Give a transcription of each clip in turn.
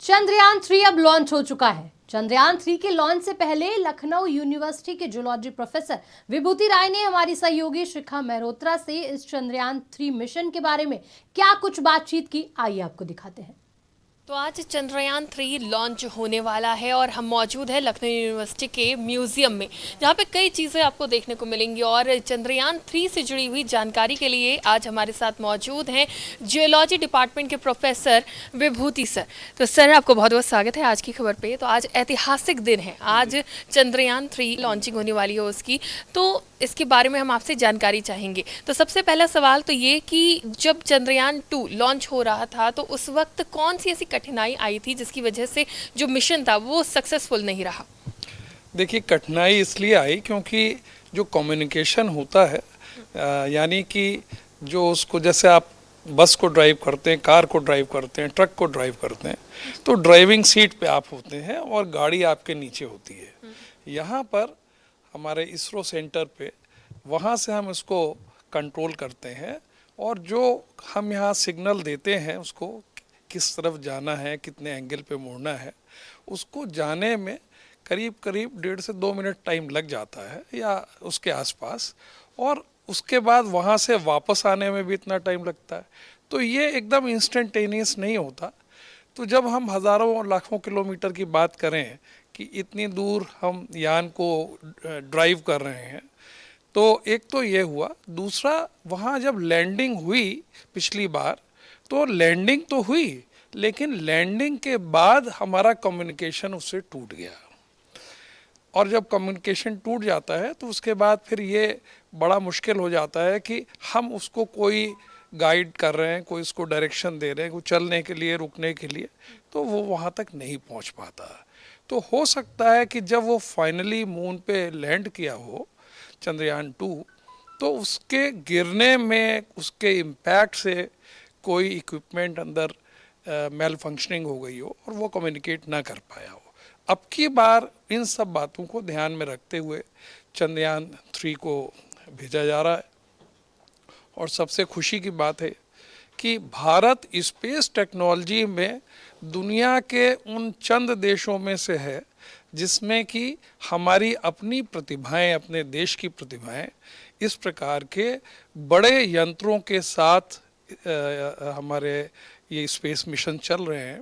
चंद्रयान 3 अब लॉन्च हो चुका है। चंद्रयान 3 के लॉन्च से पहले लखनऊ यूनिवर्सिटी के जूलॉजी प्रोफेसर विभूति राय ने हमारी सहयोगी शिखा मेहरोत्रा से इस चंद्रयान 3 मिशन के बारे में क्या कुछ बातचीत की, आइए आपको दिखाते हैं। तो आज चंद्रयान 3 लॉन्च होने वाला है और हम मौजूद हैं लखनऊ यूनिवर्सिटी के म्यूज़ियम में, जहाँ पे कई चीज़ें आपको देखने को मिलेंगी। और चंद्रयान 3 से जुड़ी हुई जानकारी के लिए आज हमारे साथ मौजूद हैं जियोलॉजी डिपार्टमेंट के प्रोफेसर विभूति सर। तो सर, आपको बहुत बहुत स्वागत है आज की खबर पे। तो आज ऐतिहासिक दिन है, आज चंद्रयान 3 लॉन्चिंग होने वाली है उसकी, तो इसके बारे में हम आपसे जानकारी चाहेंगे। तो सबसे पहला सवाल तो ये कि जब चंद्रयान 2 लॉन्च हो रहा था तो उस वक्त कौन सी ऐसी कठिनाई आई थी जिसकी वजह से जो मिशन था वो सक्सेसफुल नहीं रहा? देखिए, कठिनाई इसलिए आई क्योंकि जो कम्युनिकेशन होता है, यानी कि जो उसको, जैसे आप बस को ड्राइव करते हैं, कार को ड्राइव करते हैं, ट्रक को ड्राइव करते हैं, तो ड्राइविंग सीट पे आप होते हैं और गाड़ी आपके नीचे होती है। यहाँ पर हमारे इसरो सेंटर पे, वहाँ से हम इसको कंट्रोल करते हैं और जो हम यहाँ सिग्नल देते हैं उसको किस तरफ जाना है, कितने एंगल पे मुड़ना है, उसको जाने में करीब करीब 1.5 से 2 मिनट टाइम लग जाता है या उसके आसपास, और उसके बाद वहाँ से वापस आने में भी इतना टाइम लगता है। तो ये एकदम इंस्टेंटेनियस नहीं होता। तो जब हम हज़ारों लाखों किलोमीटर की बात करें कि इतनी दूर हम यान को ड्राइव कर रहे हैं, तो एक तो ये हुआ। दूसरा, वहाँ जब लैंडिंग हुई पिछली बार, तो लैंडिंग तो हुई, लेकिन लैंडिंग के बाद हमारा कम्युनिकेशन उससे टूट गया। और जब कम्युनिकेशन टूट जाता है तो उसके बाद फिर ये बड़ा मुश्किल हो जाता है कि हम उसको कोई गाइड कर रहे हैं, कोई उसको डायरेक्शन दे रहे हैं, कोई चलने के लिए, रुकने के लिए, तो वो वहाँ तक नहीं पहुँच पाता। तो हो सकता है कि जब वो फाइनली मून पे लैंड किया हो चंद्रयान 2, तो उसके गिरने में, उसके इम्पैक्ट से कोई इक्विपमेंट अंदर मेल फंक्शनिंग हो गई हो और वो कम्युनिकेट ना कर पाया हो। अब की बार इन सब बातों को ध्यान में रखते हुए चंद्रयान 3 को भेजा जा रहा है। और सबसे खुशी की बात है कि भारत स्पेस टेक्नोलॉजी में दुनिया के उन चंद देशों में से है जिसमें कि हमारी अपनी प्रतिभाएं, अपने देश की प्रतिभाएं इस प्रकार के बड़े यंत्रों के साथ हमारे ये स्पेस मिशन चल रहे हैं।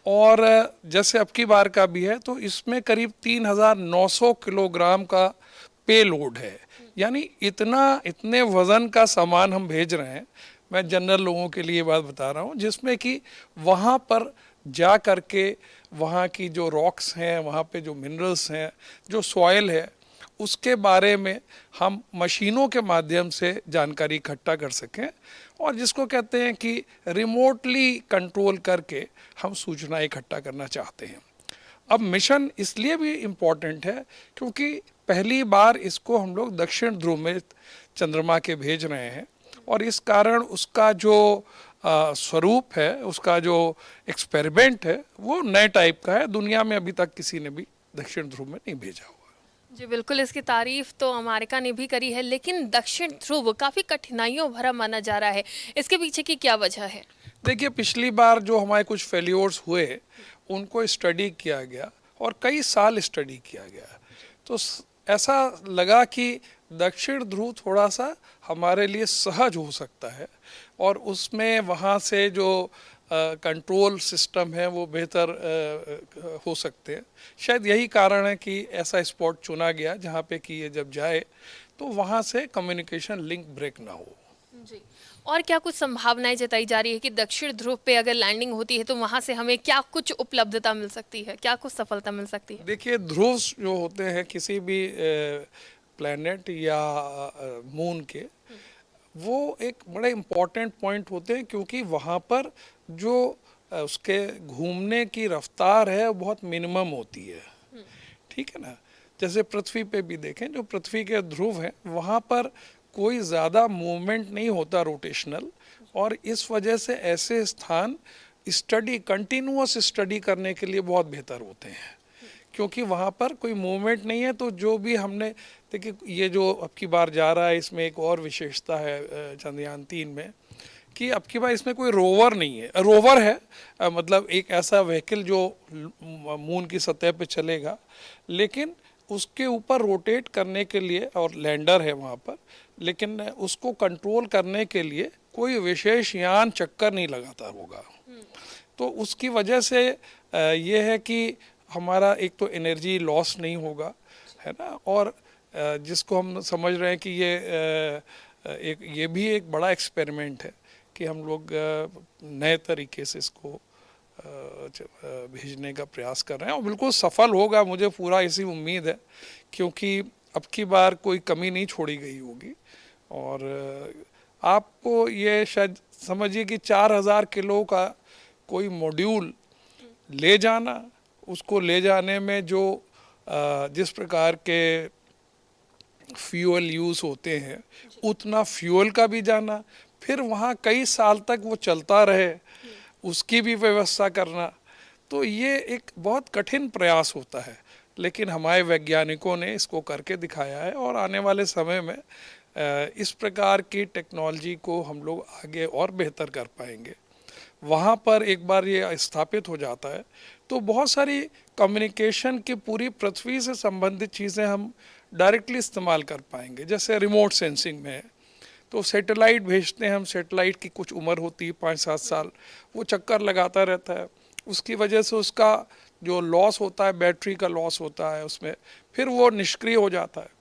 और जैसे अब की बार का भी है, तो इसमें करीब 3,900 किलोग्राम का पेलोड है। यानी इतने वज़न का सामान हम भेज रहे हैं। मैं जनरल लोगों के लिए बात बता रहा हूँ, जिसमें कि वहाँ पर जा कर के वहाँ की जो रॉक्स हैं, वहाँ पे जो मिनरल्स हैं, जो सॉइल है, उसके बारे में हम मशीनों के माध्यम से जानकारी इकट्ठा कर सकें, और जिसको कहते हैं कि रिमोटली कंट्रोल करके हम सूचना इकट्ठा करना चाहते हैं। अब मिशन इसलिए भी इम्पोर्टेंट है क्योंकि पहली बार इसको हम लोग दक्षिण ध्रुव में चंद्रमा के भेज रहे हैं, और इस कारण उसका जो स्वरूप है, उसका जो एक्सपेरिमेंट है, वो नए टाइप का है। दुनिया में अभी तक किसी ने भी दक्षिण ध्रुव में नहीं भेजा हुआ। जी बिल्कुल, इसकी तारीफ तो अमेरिका ने भी करी है, लेकिन दक्षिण ध्रुव काफ़ी कठिनाइयों भरा माना जा रहा है। इसके पीछे की क्या वजह है? देखिए, पिछली बार जो हमारे कुछ फेल्योर्स हुए उनको स्टडी किया गया और कई साल स्टडी किया गया, तो ऐसा लगा कि दक्षिण ध्रुव थोड़ा सा हमारे लिए सहज हो सकता है और उसमें वहाँ से जो कंट्रोल सिस्टम है वो बेहतर हो सकते हैं। शायद यही कारण है कि ऐसा स्पॉट चुना गया जहाँ पे कि ये जब जाए तो वहाँ से कम्युनिकेशन लिंक ब्रेक ना हो। जी। और क्या कुछ संभावनाएं जताई जा रही है कि दक्षिण ध्रुव पे अगर लैंडिंग होती है तो वहां से हमें क्या कुछ उपलब्धता मिल सकती है, क्या कुछ सफलता मिल सकती है? देखिए, ध्रुव जो होते हैं किसी भी प्लैनेट या मून के, वो एक बड़े इम्पॉर्टेंट पॉइंट होते हैं क्योंकि वहाँ पर जो उसके घूमने की रफ्तार है वो बहुत मिनिमम होती है। ठीक है ना। जैसे पृथ्वी पे भी देखें, जो पृथ्वी के ध्रुव हैं वहाँ पर कोई ज़्यादा मूवमेंट नहीं होता रोटेशनल, और इस वजह से ऐसे स्थान कंटिन्यूअस स्टडी करने के लिए बहुत बेहतर होते हैं क्योंकि वहाँ पर कोई मूवमेंट नहीं है। तो जो भी हमने, देखिए, ये जो अब की बार जा रहा है इसमें एक और विशेषता है चंद्रयान 3 में कि अब की बार इसमें कोई रोवर नहीं है, रोवर है मतलब एक ऐसा व्हीकल जो मून की सतह पे चलेगा, लेकिन उसके ऊपर रोटेट करने के लिए, और लैंडर है वहाँ पर, लेकिन उसको कंट्रोल करने के लिए कोई विशेष यान चक्कर नहीं लगाता होगा। तो उसकी वजह से ये है कि हमारा एक तो एनर्जी लॉस नहीं होगा, है ना, और जिसको हम समझ रहे हैं कि ये भी एक बड़ा एक्सपेरिमेंट है कि हम लोग नए तरीके से इसको भेजने का प्रयास कर रहे हैं, और बिल्कुल सफल होगा, मुझे पूरा इसी उम्मीद है, क्योंकि अब की बार कोई कमी नहीं छोड़ी गई होगी। और आपको ये शायद समझिए कि 4000 किलो का कोई मॉड्यूल ले जाना, उसको ले जाने में जो जिस प्रकार के फ्यूल यूज़ होते हैं, उतना फ्यूल का भी जाना, फिर वहाँ कई साल तक वो चलता रहे, उसकी भी व्यवस्था करना, तो ये एक बहुत कठिन प्रयास होता है। लेकिन हमारे वैज्ञानिकों ने इसको करके दिखाया है, और आने वाले समय में इस प्रकार की टेक्नोलॉजी को हम लोग आगे और बेहतर कर पाएंगे। वहाँ पर एक बार ये स्थापित हो जाता है तो बहुत सारी कम्युनिकेशन की पूरी पृथ्वी से संबंधित चीज़ें हम डायरेक्टली इस्तेमाल कर पाएंगे। जैसे रिमोट सेंसिंग में है, तो सैटेलाइट भेजते हैं हम, सैटेलाइट की कुछ उम्र होती है 5-7 साल, वो चक्कर लगाता रहता है, उसकी वजह से उसका जो लॉस होता है, बैटरी का लॉस होता है उसमें, फिर वो निष्क्रिय हो जाता है।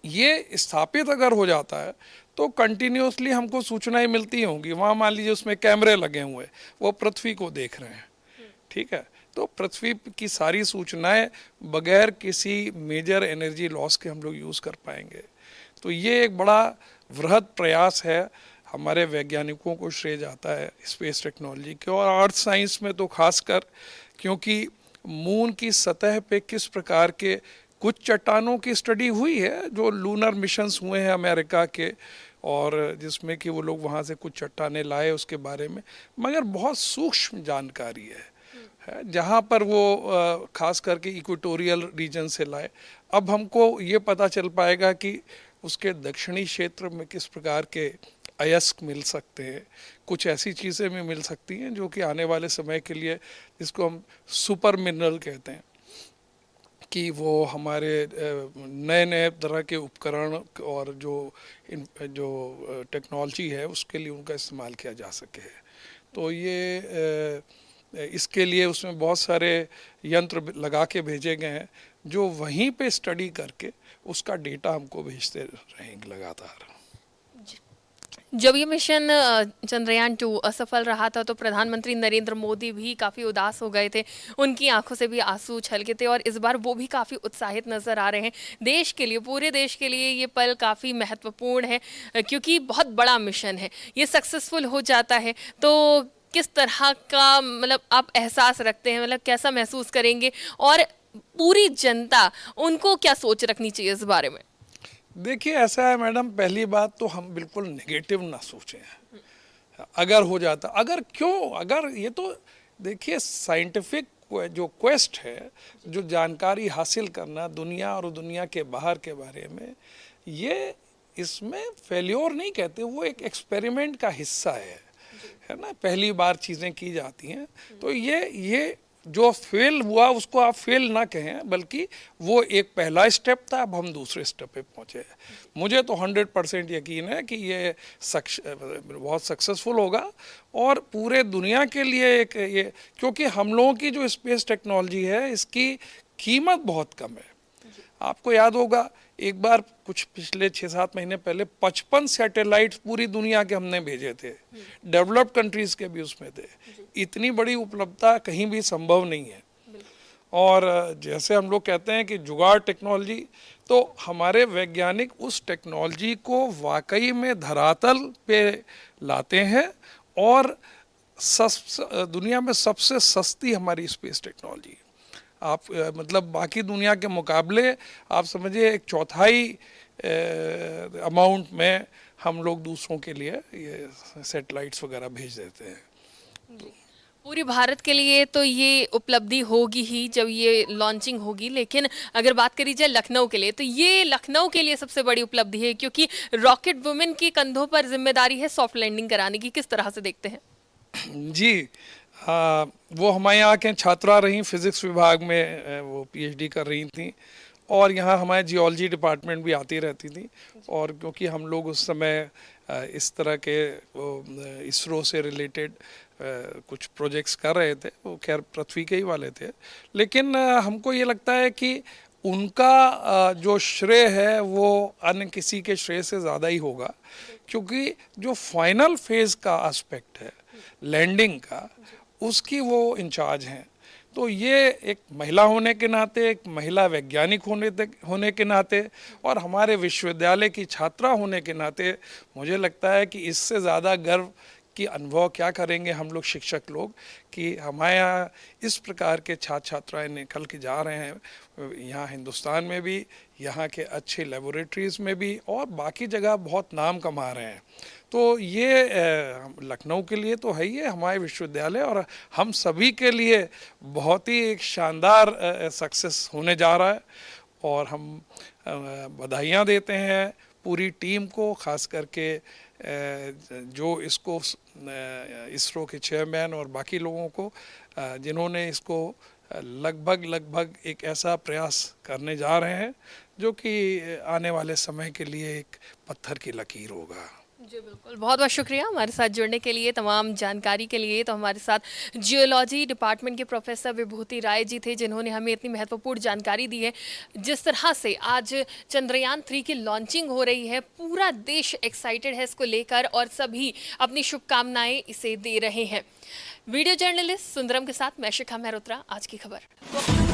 ये स्थापित अगर हो जाता है तो कंटिन्यूसली हमको सूचनाएं मिलती होंगी। वहाँ मान लीजिए उसमें कैमरे लगे हुए, वो पृथ्वी को देख रहे हैं, ठीक है, तो पृथ्वी की सारी सूचनाएं बगैर किसी मेजर एनर्जी लॉस के हम लोग यूज़ कर पाएंगे। तो ये एक बड़ा वृहद प्रयास है, हमारे वैज्ञानिकों को श्रेय जाता है स्पेस टेक्नोलॉजी के, और अर्थ साइंस में तो खासकर, क्योंकि मून की सतह पे किस प्रकार के कुछ चट्टानों की स्टडी हुई है जो लूनर मिशंस हुए हैं अमेरिका के, और जिसमें कि वो लोग वहाँ से कुछ चट्टानें लाए उसके बारे में, मगर बहुत सूक्ष्म जानकारी है जहाँ पर वो खास करके इक्वेटोरियल रीजन से लाए। अब हमको ये पता चल पाएगा कि उसके दक्षिणी क्षेत्र में किस प्रकार के अयस्क मिल सकते हैं, कुछ ऐसी चीज़ें भी मिल सकती हैं जो कि आने वाले समय के लिए, जिसको हम सुपर मिनरल कहते हैं, कि वो हमारे नए नए तरह के उपकरण और जो टेक्नोलॉजी है उसके लिए उनका इस्तेमाल किया जा सके। तो ये इसके लिए उसमें बहुत सारे यंत्र लगा के भेजे गए हैं जो वहीं पे स्टडी करके उसका डेटा हमको भेजते रहेंगे लगातार। जब ये मिशन चंद्रयान 2 असफल रहा था तो प्रधानमंत्री नरेंद्र मोदी भी काफ़ी उदास हो गए थे, उनकी आंखों से भी आंसू छलके थे, और इस बार वो भी काफ़ी उत्साहित नज़र आ रहे हैं। देश के लिए, पूरे देश के लिए ये पल काफ़ी महत्वपूर्ण है, क्योंकि बहुत बड़ा मिशन है। ये सक्सेसफुल हो जाता है तो किस तरह का मतलब आप एहसास रखते हैं, मतलब कैसा महसूस करेंगे, और पूरी जनता उनको क्या सोच रखनी चाहिए इस बारे में? देखिए ऐसा है मैडम, पहली बात तो हम बिल्कुल नेगेटिव ना सोचें। अगर हो जाता, अगर क्यों, अगर ये तो देखिए साइंटिफिक जो क्वेस्ट है, जो जानकारी हासिल करना दुनिया और दुनिया के बाहर के बारे में, ये इसमें फेल्योर नहीं कहते, वो एक एक्सपेरिमेंट का हिस्सा है ना, पहली बार चीज़ें की जाती हैं। तो ये जो फेल हुआ उसको आप फेल ना कहें, बल्कि वो एक पहला स्टेप था, अब हम दूसरे स्टेप पे पहुंचे हैं। मुझे तो 100% यकीन है कि ये बहुत सक्सेसफुल होगा, और पूरे दुनिया के लिए एक ये, क्योंकि हम लोगों की जो स्पेस टेक्नोलॉजी है इसकी कीमत बहुत कम है। आपको याद होगा एक बार कुछ पिछले 6-7 महीने पहले 55 सैटेलाइट पूरी दुनिया के हमने भेजे थे, डेवलप्ड कंट्रीज के भी उसमें थे। इतनी बड़ी उपलब्धता कहीं भी संभव नहीं है। और जैसे हम लोग कहते हैं कि जुगाड़ टेक्नोलॉजी, तो हमारे वैज्ञानिक उस टेक्नोलॉजी को वाकई में धरातल पे लाते हैं, और दुनिया में सबसे सस्ती हमारी स्पेस टेक्नोलॉजी। आप मतलब बाकी दुनिया के मुकाबले आप समझिए 1/4 अमाउंट में हम लोग दूसरों के लिए ये सैटेलाइट्स वगैरह भेज देते हैं। पूरी भारत के लिए तो ये उपलब्धि होगी ही जब ये लॉन्चिंग होगी, लेकिन अगर बात करी जाए लखनऊ के लिए, तो ये लखनऊ के लिए सबसे बड़ी उपलब्धि है, क्योंकि रॉकेट वुमेन के कंधों पर जिम्मेदारी है सॉफ्ट लैंडिंग कराने की। किस तरह से देखते हैं? जी, वो हमारे यहाँ के छात्रा रहीं, फिजिक्स विभाग में वो पीएचडी कर रही थी और यहाँ हमारे जियोलॉजी डिपार्टमेंट भी आती रहती थी। और क्योंकि हम लोग उस समय इस तरह के इसरो से रिलेटेड कुछ प्रोजेक्ट्स कर रहे थे, वो खैर पृथ्वी के ही वाले थे, लेकिन हमको ये लगता है कि उनका जो श्रेय है वो अन्य किसी के श्रेय से ज़्यादा ही होगा, क्योंकि जो फाइनल फेज़ का एस्पेक्ट है लैंडिंग का, उसकी वो इंचार्ज हैं। तो ये एक महिला होने के नाते, एक महिला वैज्ञानिक होने के नाते और हमारे विश्वविद्यालय की छात्रा होने के नाते मुझे लगता है कि इससे ज़्यादा गर्व की अनुभव क्या करेंगे हम लोग शिक्षक लोग, कि हमारे यहाँ इस प्रकार के छात्र छात्राएं निकल के जा रहे हैं, यहाँ हिंदुस्तान में भी, यहाँ के अच्छे लेबोरेटरीज़ में भी और बाकी जगह बहुत नाम कमा रहे हैं। तो ये लखनऊ के लिए तो है ही है, हमारे विश्वविद्यालय और हम सभी के लिए बहुत ही एक शानदार सक्सेस होने जा रहा है। और हम बधाइयाँ देते हैं पूरी टीम को, ख़ास करके जो इसको इसरो के चेयरमैन और बाकी लोगों को, जिन्होंने इसको लगभग एक ऐसा प्रयास करने जा रहे हैं जो कि आने वाले समय के लिए एक पत्थर की लकीर होगा। जी बिल्कुल, बहुत बहुत शुक्रिया हमारे साथ जुड़ने के लिए, तमाम जानकारी के लिए। तो हमारे साथ जियोलॉजी डिपार्टमेंट के प्रोफेसर विभूति राय जी थे, जिन्होंने हमें इतनी महत्वपूर्ण जानकारी दी है। जिस तरह से आज चंद्रयान 3 की लॉन्चिंग हो रही है, पूरा देश एक्साइटेड है इसको लेकर और सभी अपनी शुभकामनाएं इसे दे रहे हैं। वीडियो जर्नलिस्ट सुंदरम के साथ मैं शिखा मेहरोत्रा, आज की खबर।